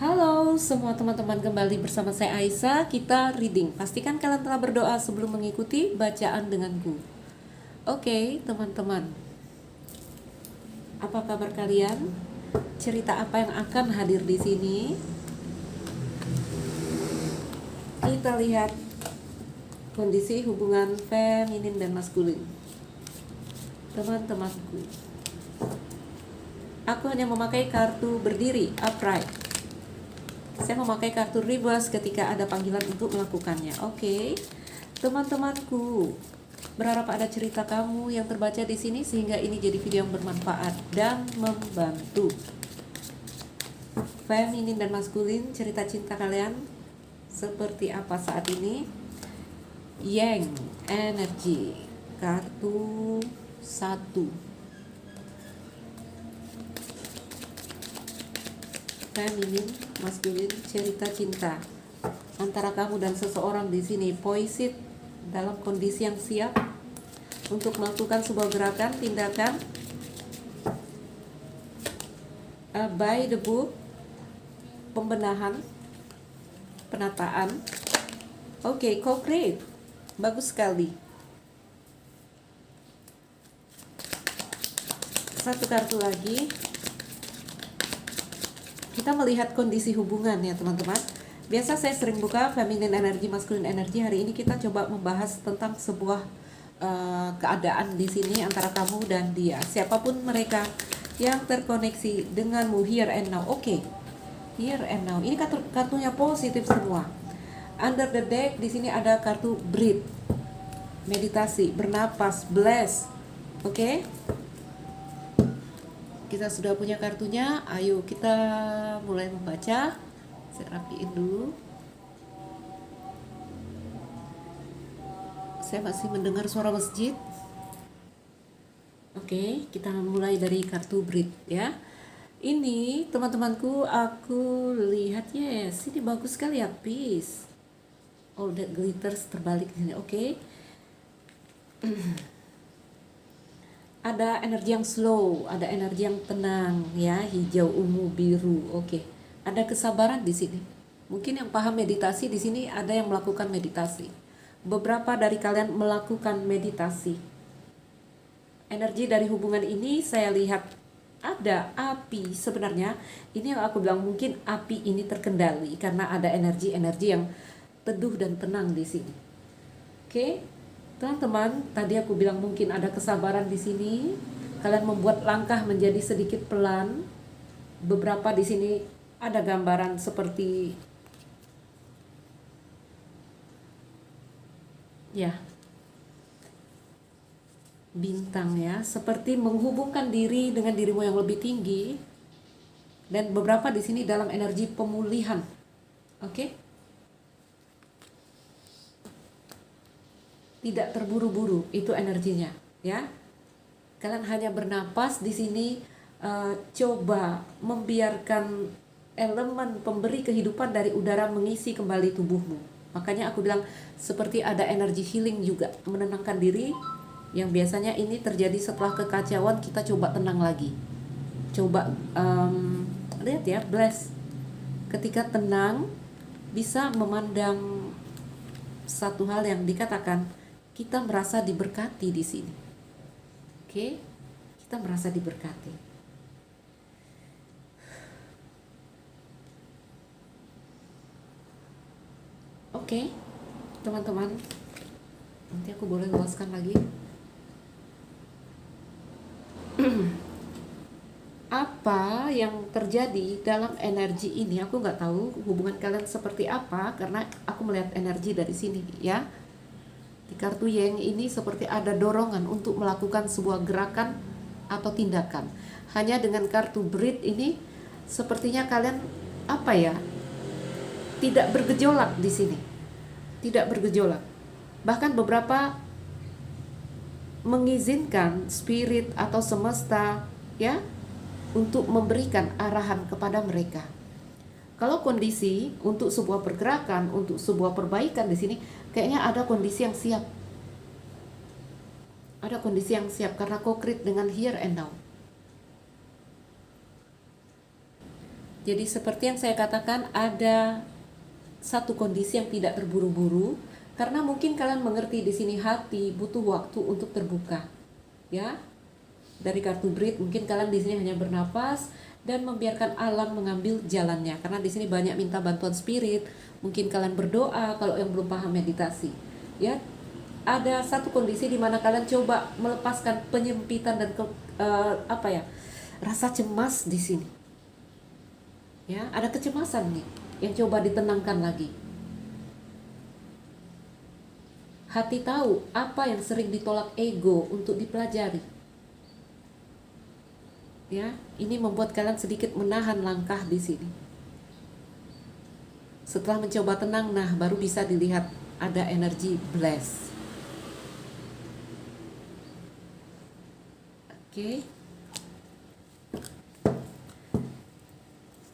Halo semua teman-teman, kembali bersama saya Aisyah. Kita reading. Pastikan kalian telah berdoa sebelum mengikuti bacaan denganku. Oke, teman-teman. Apa kabar kalian? Cerita apa yang akan hadir di sini? Kita lihat kondisi hubungan feminin dan maskulin. Teman-temanku, aku hanya memakai kartu berdiri, upright. Saya memakai kartu reverse ketika ada panggilan untuk melakukannya. Oke, teman-temanku, berharap ada cerita kamu yang terbaca di sini sehingga ini jadi video yang bermanfaat dan membantu. Feminin dan maskulin, cerita cinta kalian seperti apa saat ini? Yang energi, kartu 1. Feminin, maskulin, cerita cinta antara kamu dan seseorang di sini. Poisit dalam kondisi yang siap untuk melakukan sebuah gerakan, tindakan. By the book, pembenahan, penataan. Oke, co-create, bagus sekali. Satu kartu lagi. Kita melihat kondisi hubungan ya teman-teman. Biasa saya sering buka feminin energi, maskulin energi. Hari ini kita coba membahas tentang sebuah keadaan di sini antara kamu dan dia, siapapun mereka yang terkoneksi denganmu here and now. Oke, here and now. Ini kartunya positif semua. Under the deck di sini ada kartu breathe, meditasi, bernapas, bless. Oke. Kita sudah punya kartunya, ayo kita mulai membaca. Saya rapiin dulu. Saya masih mendengar suara masjid. Oke, kita mulai dari kartu breathe ya. Ini teman-temanku, aku lihat, yes, ini bagus sekali ya, peace. All that glitters terbalik di sini. Oke. Ada energi yang slow, ada energi yang tenang ya, hijau, ungu, biru. Oke. Ada kesabaran di sini. Mungkin yang paham meditasi di sini ada yang melakukan meditasi. Beberapa dari kalian melakukan meditasi. Energi dari hubungan ini saya lihat ada api. Sebenarnya ini yang aku bilang, mungkin api ini terkendali karena ada energi-energi yang teduh dan tenang di sini. Oke. Teman-teman, tadi aku bilang mungkin ada kesabaran di sini. Kalian membuat langkah menjadi sedikit pelan. Beberapa di sini ada gambaran seperti ya, bintang ya, seperti menghubungkan diri dengan dirimu yang lebih tinggi. Dan beberapa di sini dalam energi pemulihan. Oke? Tidak terburu-buru, itu energinya ya. Kalian hanya bernapas di sini, coba membiarkan elemen pemberi kehidupan dari udara mengisi kembali tubuhmu. Makanya aku bilang seperti ada energi healing juga, menenangkan diri. Yang biasanya ini terjadi setelah kekacauan, kita coba tenang lagi. Coba lihat ya, bless. Ketika tenang, bisa memandang satu hal yang dikatakan, kita merasa diberkati di sini. Oke, kita merasa diberkati. Oke, teman-teman, nanti aku boleh luaskan lagi. Apa yang terjadi dalam energi ini? Aku nggak tahu hubungan kalian seperti apa karena aku melihat energi dari sini ya. Di kartu Yang ini seperti ada dorongan untuk melakukan sebuah gerakan atau tindakan. Hanya dengan kartu breathe ini sepertinya kalian apa ya, tidak bergejolak di sini. Tidak bergejolak. Bahkan beberapa mengizinkan spirit atau semesta ya untuk memberikan arahan kepada mereka. Kalau kondisi untuk sebuah pergerakan, untuk sebuah perbaikan di sini, kayaknya ada kondisi yang siap. Ada kondisi yang siap karena co-create dengan here and now. Jadi seperti yang saya katakan, ada satu kondisi yang tidak terburu-buru, karena mungkin kalian mengerti di sini hati butuh waktu untuk terbuka. Ya. Dari kartu Brit mungkin kalian di sini hanya bernapas dan membiarkan alam mengambil jalannya, karena di sini banyak minta bantuan spirit. Mungkin kalian berdoa kalau yang belum paham meditasi. Ya. Ada satu kondisi di mana kalian coba melepaskan penyempitan dan rasa cemas di sini. Ya, ada kecemasan nih yang coba ditenangkan lagi. Hati tahu apa yang sering ditolak ego untuk dipelajari. Ya, ini membuat kalian sedikit menahan langkah di sini. Setelah mencoba tenang, nah baru bisa dilihat ada energi bless. Oke.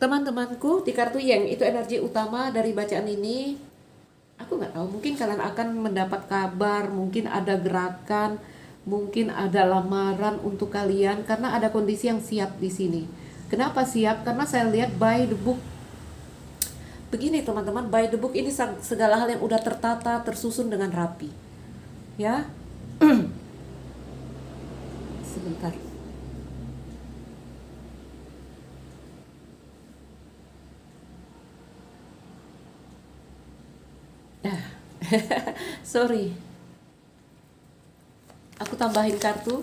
Teman-temanku, di kartu Yang itu energi utama dari bacaan ini. Aku nggak tahu, mungkin kalian akan mendapat kabar, mungkin ada gerakan, mungkin ada lamaran untuk kalian, karena ada kondisi yang siap di sini. Kenapa siap? Karena saya lihat by the book. Begini teman-teman, by the book ini segala hal yang udah tertata, tersusun dengan rapi. Ya. Sebentar. Sorry. Aku tambahin kartu.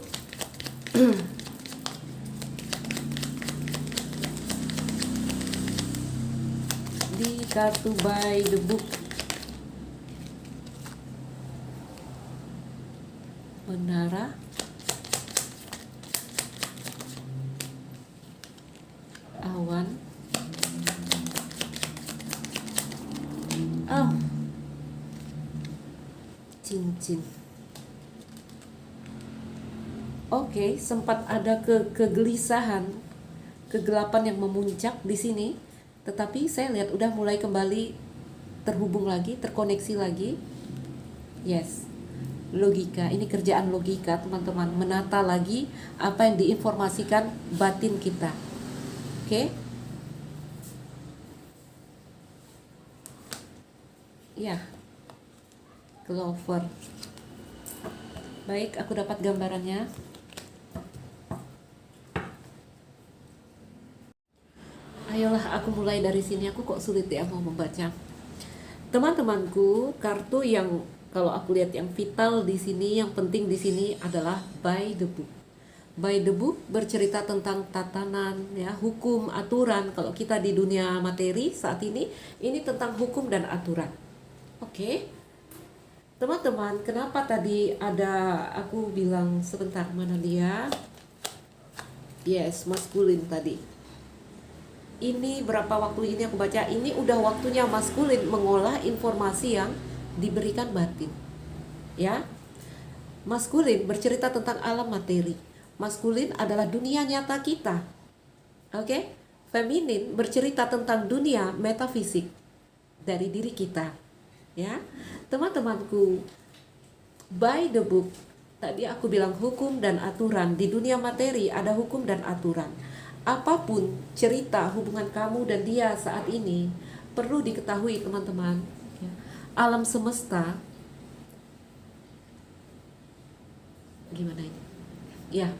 Di kartu by the book. Menara. Awan. Oh. Cincin. Oke, sempat ada kegelisahan, kegelapan yang memuncak di sini, tetapi saya lihat udah mulai kembali terhubung lagi, terkoneksi lagi. Yes, logika, ini kerjaan logika teman-teman, menata lagi apa yang diinformasikan batin kita. Oke? Ya, Clover. Baik, aku dapat gambarannya. Ayolah, aku mulai dari sini. Aku kok sulit ya mau membaca. Teman-temanku, kartu yang kalau aku lihat yang vital di sini, yang penting di sini adalah by the book. By the book bercerita tentang tatanan, ya, hukum, aturan. Kalau kita di dunia materi saat ini tentang hukum dan aturan. Oke. Teman-teman, kenapa tadi ada aku bilang sebentar, mana dia? Yes, maskulin tadi. Ini berapa waktu ini aku baca, ini udah waktunya maskulin mengolah informasi yang diberikan batin. Ya. Maskulin bercerita tentang alam materi. Maskulin adalah dunia nyata kita. Oke? Feminin bercerita tentang dunia metafisik dari diri kita. Ya. Teman-temanku, by the book, tadi aku bilang hukum dan aturan. Di dunia materi ada hukum dan aturan. Apapun cerita hubungan kamu dan dia saat ini, perlu diketahui teman-teman, ya, alam semesta, gimana ini? Ya,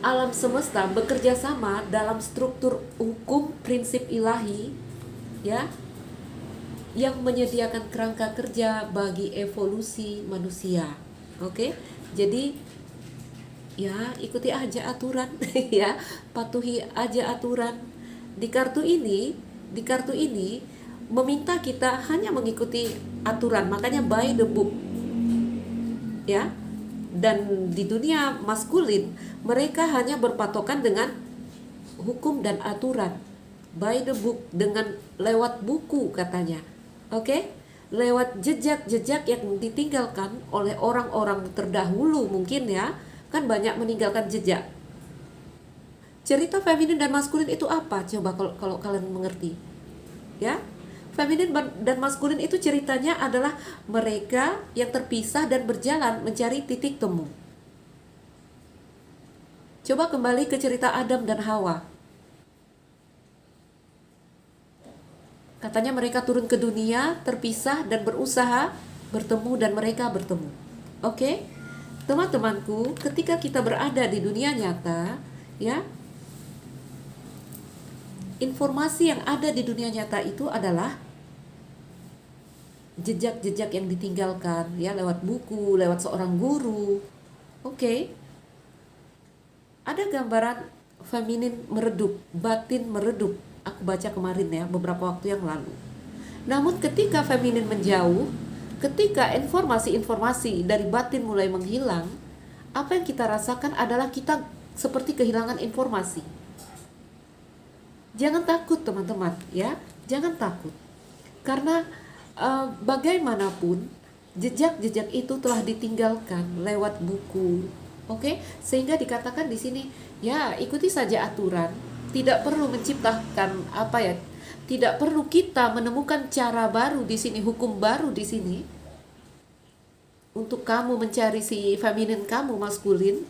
alam semesta bekerja sama dalam struktur hukum prinsip ilahi, ya, yang menyediakan kerangka kerja bagi evolusi manusia. Oke, jadi ya ikuti aja aturan. Ya, patuhi aja aturan. Di kartu ini meminta kita hanya mengikuti aturan, makanya by the book. Ya. Dan di dunia maskulin mereka hanya berpatokan dengan hukum dan aturan, by the book, dengan lewat buku katanya. Oke? Lewat jejak-jejak yang ditinggalkan oleh orang-orang terdahulu mungkin ya. Kan banyak meninggalkan jejak. Cerita feminin dan maskulin itu apa? Coba kalau kalian mengerti. Ya. Feminin dan maskulin itu ceritanya adalah mereka yang terpisah dan berjalan mencari titik temu. Coba kembali ke cerita Adam dan Hawa. Katanya mereka turun ke dunia, terpisah dan berusaha bertemu dan mereka bertemu. Oke? Teman-temanku, ketika kita berada di dunia nyata, ya, informasi yang ada di dunia nyata itu adalah jejak-jejak yang ditinggalkan, ya, lewat buku, lewat seorang guru. Oke? Ada gambaran feminin meredup, batin meredup. Aku baca kemarin ya, beberapa waktu yang lalu. Namun ketika feminin menjauh, ketika informasi-informasi dari batin mulai menghilang, apa yang kita rasakan adalah kita seperti kehilangan informasi. Jangan takut teman-teman, ya, jangan takut. Karena bagaimanapun jejak-jejak itu telah ditinggalkan lewat buku. Oke, sehingga dikatakan di sini, ya, ikuti saja aturan. Tidak perlu menciptakan apa ya? Tidak perlu kita menemukan cara baru di sini, hukum baru di sini untuk kamu mencari si feminin kamu maskulin.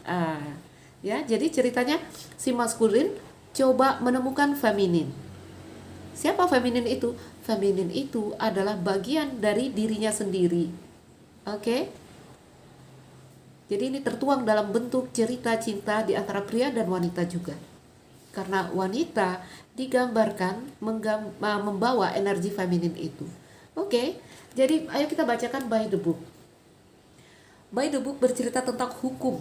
Ya, jadi ceritanya si maskulin coba menemukan feminin. Siapa feminin itu? Feminin itu adalah bagian dari dirinya sendiri. Oke? Jadi ini tertuang dalam bentuk cerita cinta di antara pria dan wanita juga. Karena wanita digambarkan membawa energi feminin itu. Oke, jadi ayo kita bacakan by the book. By the book bercerita tentang hukum.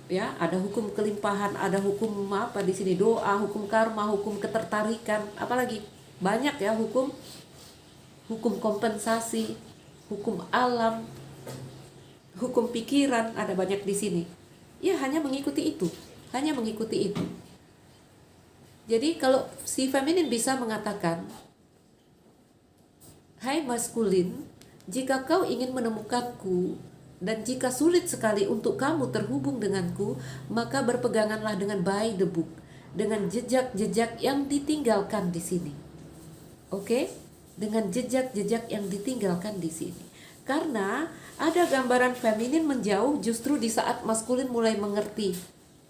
Ya, ada hukum kelimpahan, ada hukum apa di sini, doa, hukum karma, hukum ketertarikan, apalagi banyak ya, hukum kompensasi, hukum alam, hukum pikiran, ada banyak di sini. Ya, hanya mengikuti itu, hanya mengikuti itu. Jadi kalau si feminin bisa mengatakan, hai maskulin, jika kau ingin menemukanku dan jika sulit sekali untuk kamu terhubung denganku, maka berpeganganlah dengan by the book, dengan jejak-jejak yang ditinggalkan di sini. Oke? Dengan jejak-jejak yang ditinggalkan di sini. Karena ada gambaran feminin menjauh justru di saat maskulin mulai mengerti,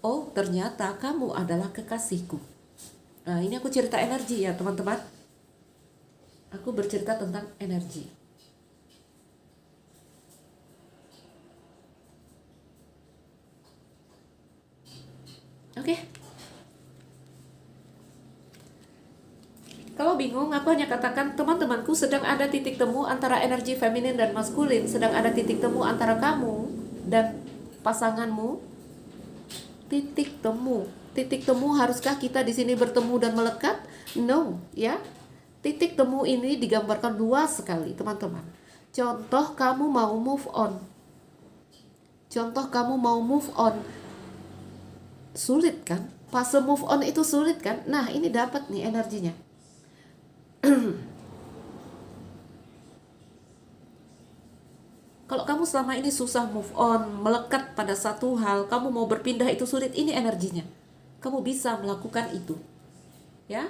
oh ternyata kamu adalah kekasihku. Nah, ini aku cerita energi ya teman-teman. Aku bercerita tentang energi. Oke. Kalau bingung, aku hanya katakan teman-temanku sedang ada titik temu antara energi feminin dan maskulin, sedang ada titik temu antara kamu dan pasanganmu. Titik temu. Titik temu, haruskah kita di sini bertemu dan melekat? No, ya. Titik temu ini digambarkan luas sekali, teman-teman. Contoh kamu mau move on. Contoh kamu mau move on. Sulit kan? Fase move on itu sulit kan? Nah, ini dapat nih energinya. Kalau kamu selama ini susah move on, melekat pada satu hal, kamu mau berpindah itu sulit, ini energinya. Kamu bisa melakukan itu. Ya?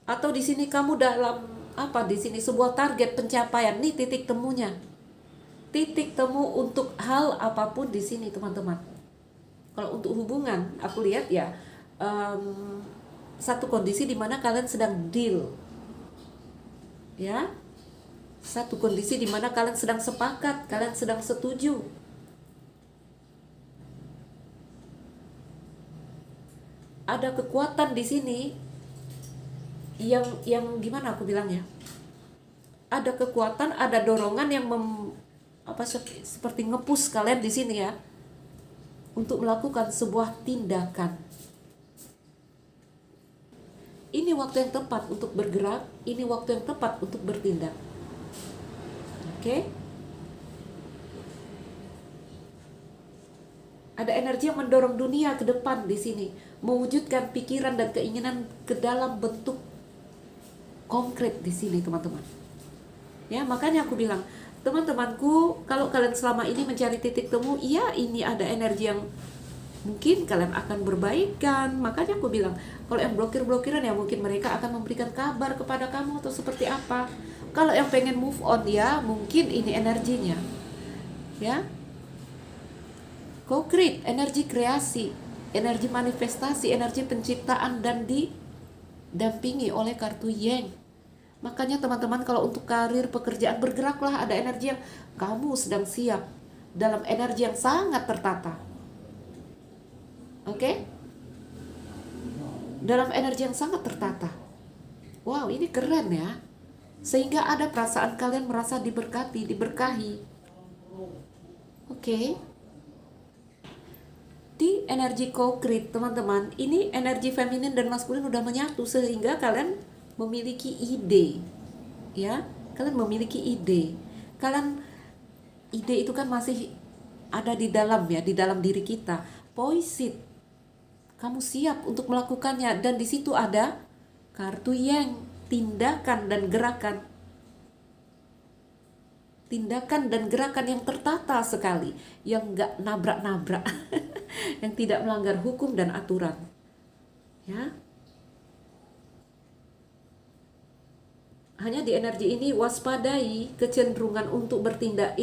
Atau di sini kamu dalam apa di sini sebuah target pencapaian, nih titik temunya. Titik temu untuk hal apapun di sini, teman-teman. Kalau untuk hubungan, aku lihat ya satu kondisi di mana kalian sedang deal, ya, satu kondisi di mana kalian sedang sepakat, kalian sedang setuju. Ada kekuatan di sini yang gimana aku bilangnya? Ada kekuatan, ada dorongan yang seperti ngepush kalian di sini ya, untuk melakukan sebuah tindakan. Ini waktu yang tepat untuk bergerak, ini waktu yang tepat untuk bertindak. Oke? Ada energi yang mendorong dunia ke depan di sini, mewujudkan pikiran dan keinginan ke dalam bentuk konkret di sini, teman-teman. Ya, makanya aku bilang, teman-temanku, kalau kalian selama ini mencari titik temu, iya, ini ada energi yang mungkin kalian akan berbaikan. Makanya aku bilang, kalau yang blokir-blokiran ya mungkin mereka akan memberikan kabar kepada kamu atau seperti apa. Kalau yang pengen move on ya mungkin ini energinya. Ya. Konkret, energi kreasi, energi manifestasi, energi penciptaan dan didampingi oleh kartu Yang. Makanya teman-teman, kalau untuk karir, pekerjaan, bergeraklah, ada energi yang kamu sedang siap dalam energi yang sangat tertata. Oke? Dalam energi yang sangat tertata. Wow, ini keren ya. Sehingga ada perasaan kalian merasa diberkati, diberkahi. Oke? Di energi konkret, teman-teman, ini energi feminin dan maskulin udah menyatu sehingga kalian memiliki ide. Ya, kalian memiliki ide. Ide itu kan masih ada di dalam ya, di dalam diri kita. Poisit. Kamu siap untuk melakukannya, dan di situ ada kartu yang tindakan dan gerakan. Tindakan dan gerakan yang tertata sekali, yang nggak nabrak-nabrak, yang tidak melanggar hukum dan aturan. Ya. Hanya di energi ini waspadai kecenderungan untuk bertindak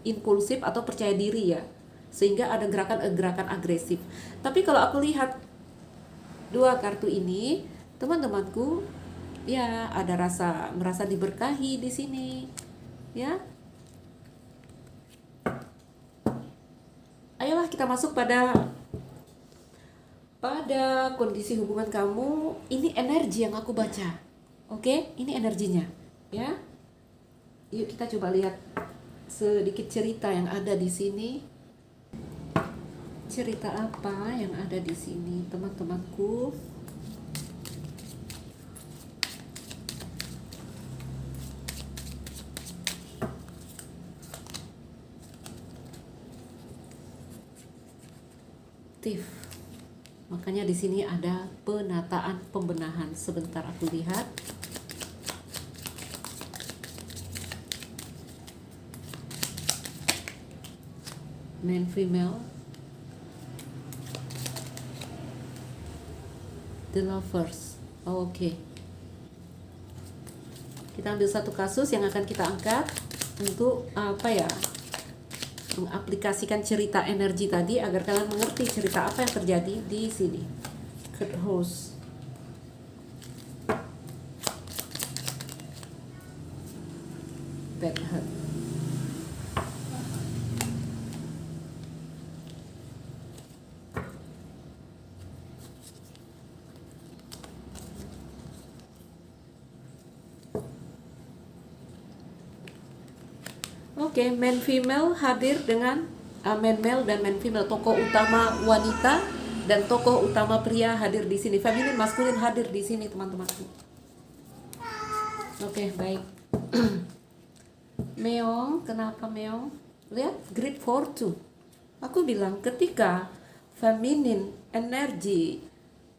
impulsif atau percaya diri ya. Sehingga ada gerakan-gerakan agresif. Tapi kalau aku lihat dua kartu ini, teman-temanku, ya ada merasa diberkahi di sini. Ya. Ayolah kita masuk pada kondisi hubungan kamu. Ini energi yang aku baca. Oke, ini energinya, ya. Yuk kita coba lihat sedikit cerita yang ada di sini. Cerita apa yang ada di sini, teman-temanku? Makanya di sini ada penataan, pembenahan. Sebentar aku lihat. Man, female. The lovers. Oke. Kita ambil satu kasus yang akan kita angkat untuk mengaplikasikan cerita energi tadi agar kalian mengerti cerita apa yang terjadi di sini. Third house. Bad heart. Oke, man female hadir dengan man male dan man female, tokoh utama wanita dan tokoh utama pria hadir di sini. Feminin, maskulin hadir di sini, teman-temanku. Oke, baik. Meong, kenapa Meong? Lihat, great fortune. Aku bilang ketika feminin energi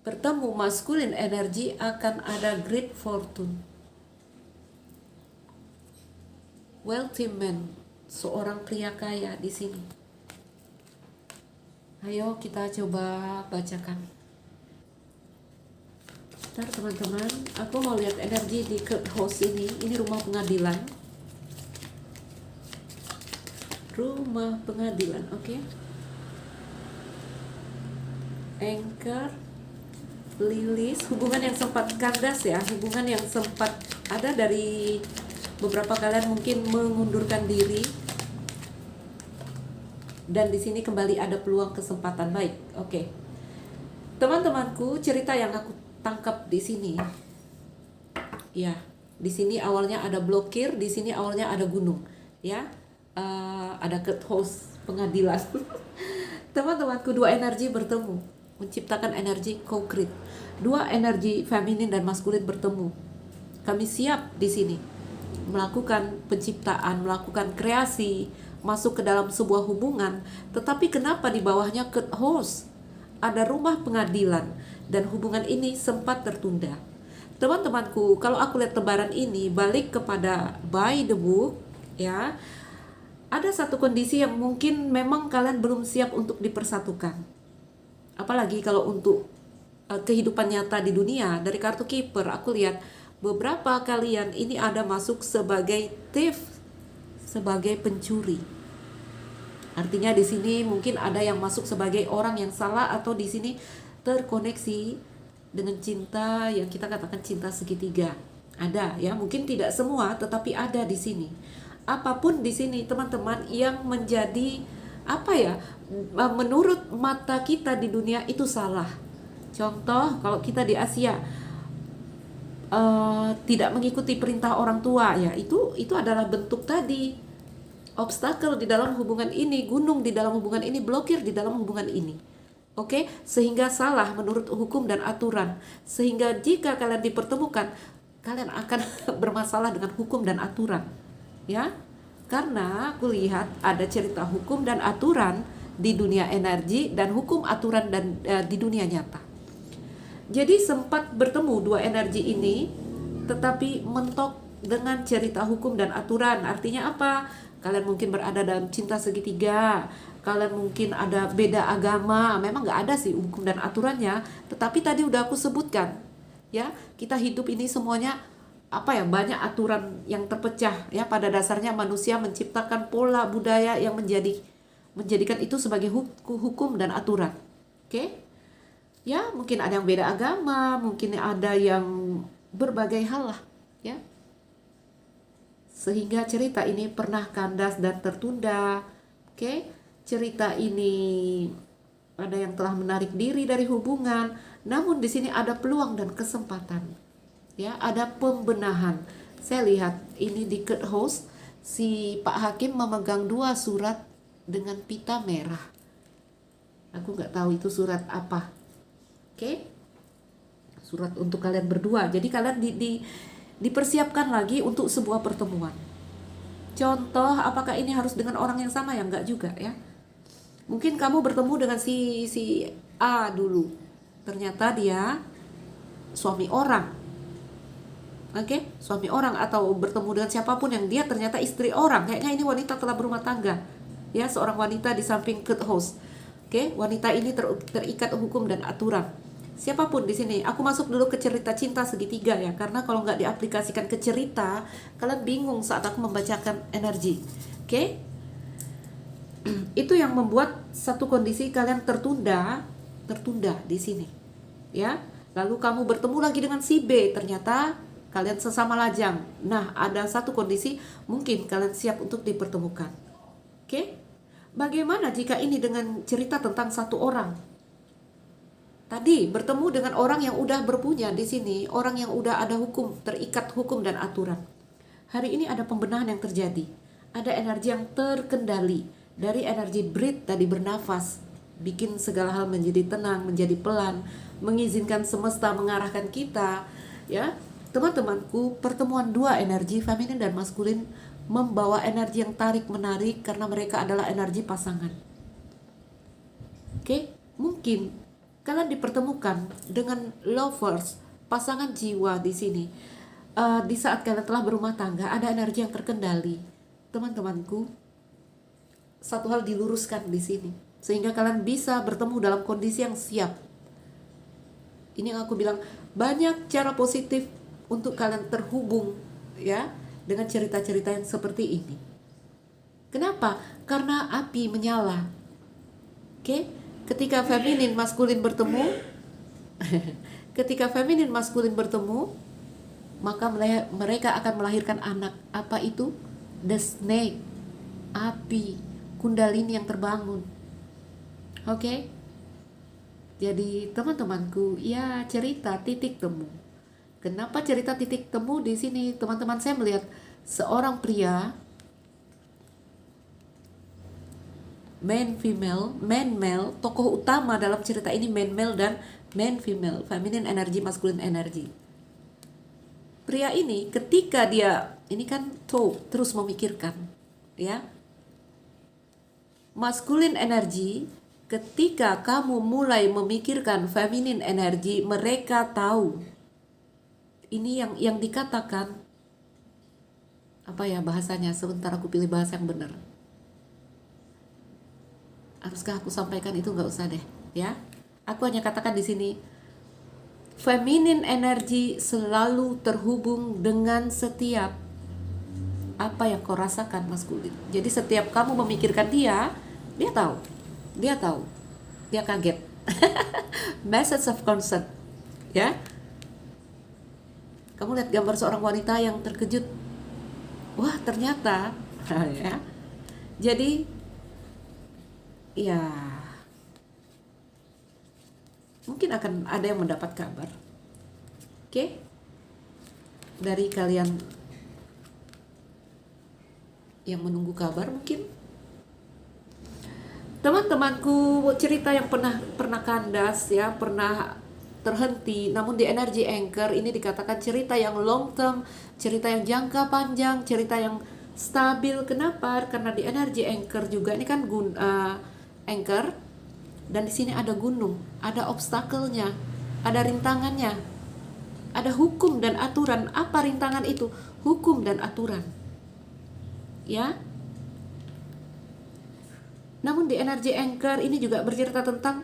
bertemu maskulin energi akan ada great fortune. Wealthy man, seorang pria kaya di sini. Ayo kita coba bacakan. Bentar teman-teman, aku mau lihat energi di third house ini. Ini rumah pengadilan. Rumah pengadilan, oke. Anchor, Lilis, hubungan yang sempat kandas ya, hubungan yang sempat ada dari beberapa kalian mungkin mengundurkan diri, dan di sini kembali ada peluang kesempatan baik. Oke. Teman-temanku, cerita yang aku tangkap di sini, ya, di sini awalnya ada blokir, di sini awalnya ada gunung, ya, ada third house pengadilan. Teman-temanku, dua energi bertemu, menciptakan energi konkret. Dua energi feminin dan maskulin bertemu. Kami siap di sini melakukan penciptaan, melakukan kreasi, masuk ke dalam sebuah hubungan. Tetapi kenapa di bawahnya third house ada rumah pengadilan dan hubungan ini sempat tertunda? Teman-temanku, kalau aku lihat tebaran ini balik kepada by the book, ya, ada satu kondisi yang mungkin memang kalian belum siap untuk dipersatukan. Apalagi kalau untuk kehidupan nyata di dunia. Dari kartu keeper aku lihat beberapa kalian ini ada masuk sebagai thief, sebagai pencuri. Artinya di sini mungkin ada yang masuk sebagai orang yang salah, atau di sini terkoneksi dengan cinta yang kita katakan cinta segitiga. Ada ya, mungkin tidak semua tetapi ada di sini. Apapun di sini teman-teman yang menjadi apa ya, menurut mata kita di dunia itu salah. Contoh kalau kita di Asia tidak mengikuti perintah orang tua ya, itu adalah bentuk tadi obstacle di dalam hubungan ini, gunung di dalam hubungan ini, blokir di dalam hubungan ini. Oke, sehingga salah menurut hukum dan aturan. Sehingga jika kalian dipertemukan, kalian akan bermasalah dengan hukum dan aturan. Ya. Karena aku lihat ada cerita hukum dan aturan di dunia energi dan hukum aturan dan di dunia nyata. Jadi sempat bertemu dua energi ini, tetapi mentok dengan cerita hukum dan aturan. Artinya apa? Kalian mungkin berada dalam cinta segitiga, kalian mungkin ada beda agama. Memang nggak ada sih hukum dan aturannya, tetapi tadi udah aku sebutkan ya, kita hidup ini semuanya apa ya, banyak aturan yang terpecah ya. Pada dasarnya manusia menciptakan pola budaya yang menjadikan itu sebagai hukum dan aturan. Oke? Ya, mungkin ada yang beda agama, mungkin ada yang berbagai hal lah ya. Sehingga cerita ini pernah kandas dan tertunda. Oke? Cerita ini ada yang telah menarik diri dari hubungan, namun di sini ada peluang dan kesempatan. Ya, ada pembenahan. Saya lihat ini di Third House, si Pak Hakim memegang 2 surat dengan pita merah. Aku nggak tahu itu surat apa. Oke? Surat untuk kalian berdua. Jadi kalian dipersiapkan lagi untuk sebuah pertemuan. Contoh, apakah ini harus dengan orang yang sama? Ya enggak juga ya. Mungkin kamu bertemu dengan si A dulu. Ternyata dia suami orang. Oke, suami orang, atau bertemu dengan siapapun yang dia ternyata istri orang. Kayaknya ini wanita telah berumah tangga. Ya, seorang wanita di samping Third House. Oke, wanita ini terikat hukum dan aturan. Siapapun di sini, aku masuk dulu ke cerita cinta segitiga ya, karena kalau nggak diaplikasikan ke cerita, kalian bingung saat aku membacakan energi. Oke? Itu yang membuat satu kondisi kalian tertunda di sini. Ya. Lalu kamu bertemu lagi dengan si B, ternyata kalian sesama lajang. Nah, ada satu kondisi mungkin kalian siap untuk dipertemukan. Oke? Bagaimana jika ini dengan cerita tentang satu orang? Tadi bertemu dengan orang yang udah berpunya di sini, orang yang udah ada hukum, terikat hukum dan aturan. Hari ini ada pembenahan yang terjadi. Ada energi yang terkendali. Dari energi breathe tadi, bernafas, bikin segala hal menjadi tenang, menjadi pelan, mengizinkan semesta mengarahkan kita, ya. Teman-temanku, pertemuan 2 energi feminin dan maskulin membawa energi yang tarik-menarik karena mereka adalah energi pasangan. Oke, mungkin kalian dipertemukan dengan lovers, pasangan jiwa di sini. Di saat kalian telah berumah tangga, ada energi yang terkendali. Teman-temanku, satu hal diluruskan di sini, sehingga kalian bisa bertemu dalam kondisi yang siap. Ini yang aku bilang, banyak cara positif untuk kalian terhubung ya dengan cerita-cerita yang seperti ini. Kenapa? Karena api menyala. Oke? Ketika feminin maskulin bertemu, maka mereka akan melahirkan anak. Apa itu? The snake, api, kundalini yang terbangun. Oke? Jadi teman-temanku, ya cerita titik temu. Kenapa cerita titik temu di sini? Teman-teman, saya melihat seorang pria, man male, tokoh utama dalam cerita ini man male dan man female, feminine energy, masculine energy. Pria ini ketika dia ini kan terus memikirkan, ya. Masculine energy, ketika kamu mulai memikirkan feminine energy, mereka tahu. Ini yang dikatakan apa ya bahasanya? Sebentar aku pilih bahasa yang benar. Haruskah aku sampaikan itu? Nggak usah deh, ya. Aku hanya katakan di sini, feminine energy selalu terhubung dengan setiap apa yang kau rasakan maskulin. Jadi setiap kamu memikirkan dia tahu, dia kaget. Message of concern, ya. Kamu lihat gambar seorang wanita yang terkejut. Wah, ternyata ya. Jadi ya mungkin akan ada yang mendapat kabar. Oke? Dari kalian yang menunggu kabar mungkin. Teman-temanku, cerita yang pernah kandas ya, pernah terhenti, namun di Energy Anchor ini dikatakan cerita yang long term, cerita yang jangka panjang, cerita yang stabil. Kenapa? Karena di Energy Anchor juga ini kan anchor, dan di sini ada gunung, ada obstacle-nya, ada rintangannya, ada hukum dan aturan. Apa rintangan itu? Hukum dan aturan. Ya. Namun di Energy Anchor ini juga bercerita tentang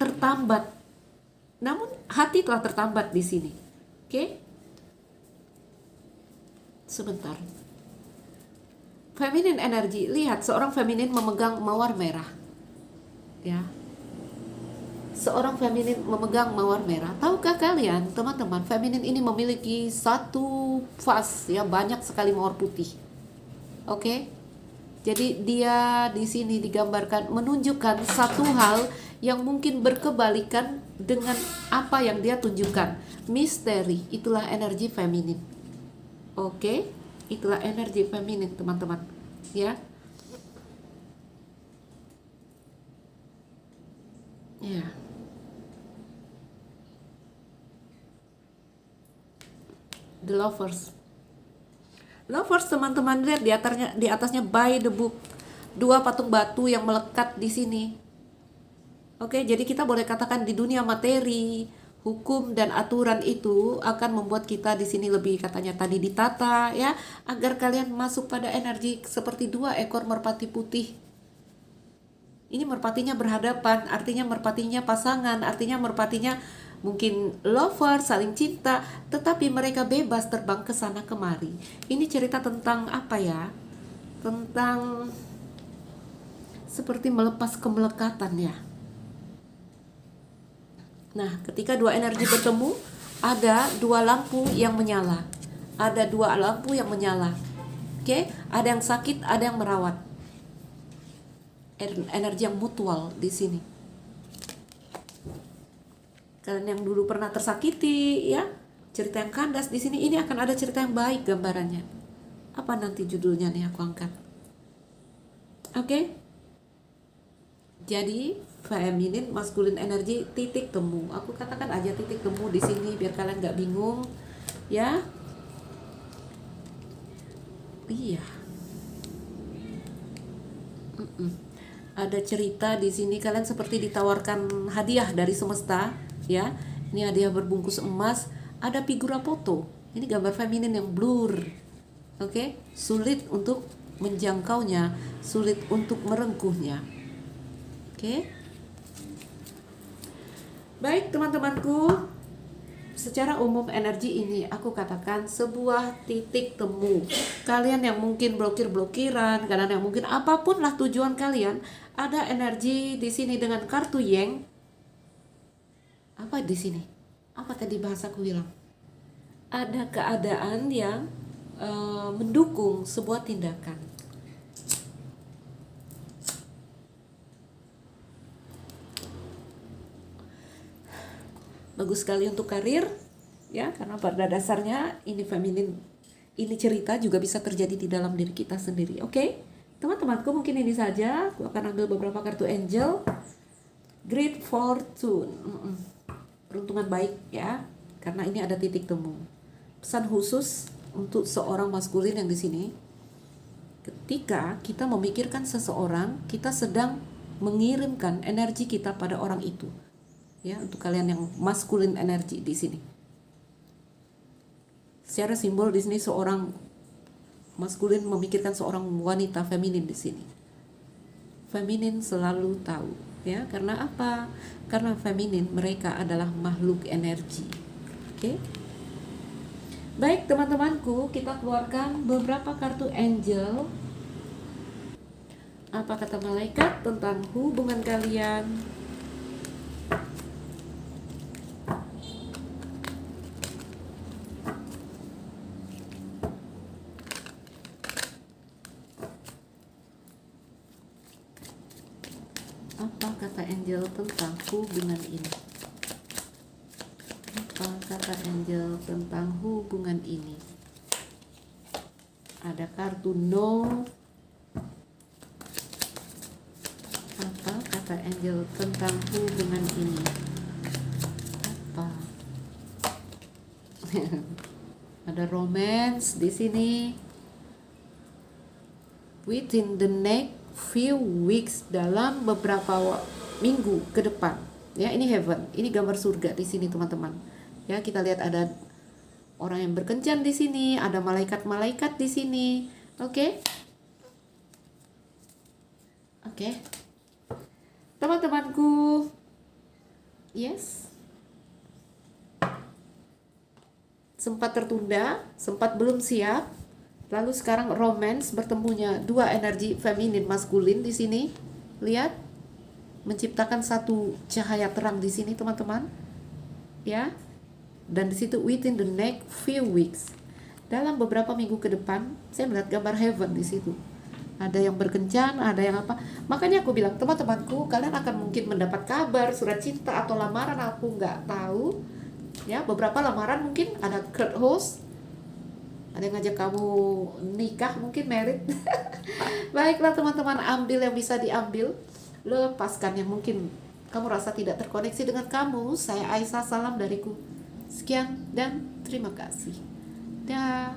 tertambat. Namun hati telah tertambat di sini. Oke? Sebentar. Feminine energy, lihat seorang feminin memegang mawar merah. Ya. Seorang feminin memegang mawar merah. Tahukah kalian, teman-teman, feminin ini memiliki satu fase ya, banyak sekali mawar putih. Oke? Jadi dia di sini digambarkan menunjukkan satu hal yang mungkin berkebalikan dengan apa yang dia tunjukkan. Misteri, itulah energi feminin. Oke, itulah energi feminin, teman-teman. Ya. Ya. The Lovers. Lovers, teman-teman, lihat di atasnya by the book. Dua patung batu yang melekat di sini. Oke, jadi kita boleh katakan di dunia materi, hukum dan aturan itu akan membuat kita di sini lebih, katanya tadi, ditata ya, agar kalian masuk pada energi seperti dua ekor merpati putih. Ini merpatinya berhadapan, artinya merpatinya pasangan, artinya merpatinya mungkin lover, saling cinta, tetapi mereka bebas terbang ke sana kemari. Ini cerita tentang apa ya? Tentang seperti melepas kemelekatan ya. Nah, ketika dua energi bertemu, ada dua lampu yang menyala. Ada dua lampu yang menyala. Oke, ada yang sakit, ada yang merawat. Energi yang mutual di sini. Kalian yang dulu pernah tersakiti ya, cerita yang kandas di sini, ini akan ada cerita yang baik gambarannya. Apa nanti judulnya nih aku angkat. Oke? Jadi feminine, masculine energy, titik temu. Aku katakan aja titik temu di sini biar kalian nggak bingung ya. Iya. Ada cerita di sini, kalian seperti ditawarkan hadiah dari semesta. Ya, ini hadiah berbungkus emas, ada figura foto. Ini gambar feminin yang blur. Oke, sulit untuk menjangkaunya, sulit untuk merengkuhnya. Oke. Baik, teman-temanku, secara umum energi ini aku katakan sebuah titik temu. Kalian yang mungkin blokir-blokiran, kalian yang mungkin apapun lah tujuan kalian, ada energi di sini dengan kartu Yang. Apa di sini? Apa tadi bahasaku bilang? Ada keadaan yang mendukung sebuah tindakan. Bagus sekali untuk karir, ya, karena pada dasarnya ini feminin, ini cerita juga bisa terjadi di dalam diri kita sendiri. Oke, teman-temanku, mungkin ini saja. Aku akan ambil beberapa kartu angel. Great fortune. Peruntungan baik ya, karena ini ada titik temu. Pesan khusus untuk seorang maskulin yang di sini. Ketika kita memikirkan seseorang, kita sedang mengirimkan energi kita pada orang itu. Ya, untuk kalian yang maskulin energi di sini. Secara simbol di sini seorang maskulin memikirkan seorang wanita feminin di sini. Feminin selalu tahu, ya, karena apa? Karena feminin mereka adalah makhluk energi. Oke? Baik, teman-temanku, kita keluarkan beberapa kartu angel. Apa kata malaikat tentang hubungan kalian? angel tentang hubungan ini? Apa kata angel tentang hubungan ini? Ada kartu no. Apa kata angel tentang hubungan ini? Apa? Ada romance di sini. Within the next few weeks, dalam beberapa minggu ke depan. Ya, ini heaven. Ini gambar surga di sini, teman-teman. Ya, kita lihat ada orang yang berkencan di sini, ada malaikat-malaikat di sini. Oke? Oke. Teman-temanku. Yes. Sempat tertunda, sempat belum siap. Lalu sekarang romance, bertemunya dua energi feminin maskulin di sini. Lihat, menciptakan satu cahaya terang di sini, teman-teman. Ya. Dan di situ within the next few weeks. Dalam beberapa minggu ke depan, saya melihat gambar heaven di situ. Ada yang berkencan, ada yang apa. Makanya aku bilang, teman-temanku, kalian akan mungkin mendapat kabar, surat cinta atau lamaran, aku nggak tahu. Ya, beberapa lamaran mungkin ada court host. Ada yang ngajak kamu nikah, mungkin married. Baiklah teman-teman, ambil yang bisa diambil. Lepaskan yang mungkin kamu rasa tidak terkoneksi dengan kamu. Saya Aisyah, salam dariku. Sekian dan terima kasih. Dah.